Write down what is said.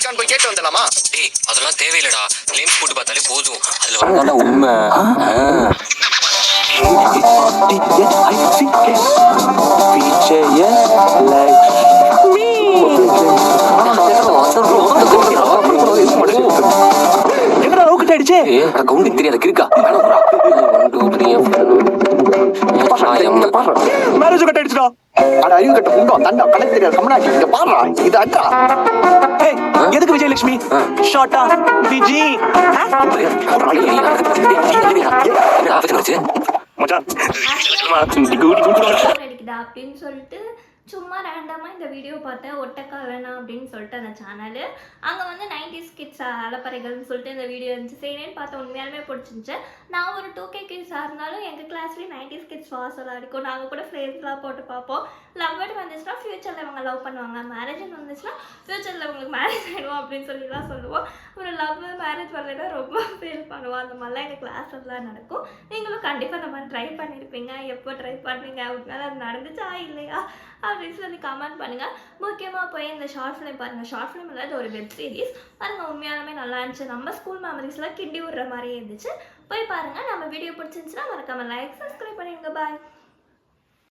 நடந்துச்சான்னு போய் கேட்டு வந்துடலாமா? டேய் அதெல்லாம் தேவையில்லடா, கிளைம்ஸ் போட்டு பார்த்தாலே போதும். அதுல அதான்டா உண்மை. என்னடா லோக்கட் ஆயிடுச்சு? கவுண்டிங் தெரியாத கிறுக்கா. 1 2 3 மேரேஜ் கட் ஆயிடுச்சுடா. அட அறிவு கட்ட புண்டோ தண்டா கணக்கு தெரியாது கமனாக்கி இங்க பாடுறா இது அக்கா. ஏய் எதுக்கு விஜயலட்சுமி ஷார்ட்டா விஜி மச்சான் கிடைக்குதா அப்படின்னு சொல்லிட்டு சும்மா ரேண்டமாக இந்த வீடியோ பார்த்தேன். ஒட்டக்காலனா அப்படின்னு சொல்லிட்டு அந்த சேனலு அங்கே வந்து 90s கிட்ஸ் அலப்பறைகள்னு சொல்லிட்டு இந்த வீடியோ இருந்துச்சு. சரின்னு பார்த்தா உண்மையாலுமே பிடிச்சிருந்துச்சு. நான் ஒரு 2K கிட்ஸாக இருந்தாலும் எங்கள் கிளாஸ்லேயும் 90s கிட்ஸ் வாசலாக இருக்கும். நாங்கள் கூட ஃப்ரெண்ட்ஸ்லாம் போட்டு பார்ப்போம். லவ் பர்ட் வந்துச்சுன்னா ஃப்யூச்சரில் இவங்க லவ் பண்ணுவாங்க, மேரேஜ்னு வந்துச்சுன்னா ஃப்யூச்சரில் இவங்களுக்கு மேரேஜ் ஆகிடுவோம் அப்படின்னு சொல்லிலாம் சொல்லுவோம். ஒரு லவ் மேரேஜ் வரலைன்னா ரொம்ப ஃபீல் பண்ணுவோம். அந்த மாதிரிலாம் எங்கள் கிளாஸ்லாம் நடக்கும். நீங்களும் கண்டிப்பாக இந்த மாதிரி ட்ரை பண்ணியிருப்பீங்க. எப்போ ட்ரை பண்ணுவீங்க, உங்களால் அது நடந்துச்சா இல்லையா அப்படின்னு சொல்லி கமெண்ட் பண்ணுங்கள். முக்கியமாக போய் இந்த ஷார்ட் ஃபிலிம் பாருங்கள். ஷார்ட் ஃபிலிம் இல்லாத ஒரு வெப் சீரிஸ் பாருங்கள், உண்மையாலுமே நல்லா இருந்துச்சு. நம்ம ஸ்கூல் மெமரிஸ்லாம் கிண்டி விடுற மாதிரியே இருந்துச்சு. போய் பாருங்கள். நம்ம வீடியோ பிடிச்சிருந்துச்சுன்னா மறக்காமல் லைக் சப்ஸ்கிரைப் பண்ணிடுங்க. பாய்.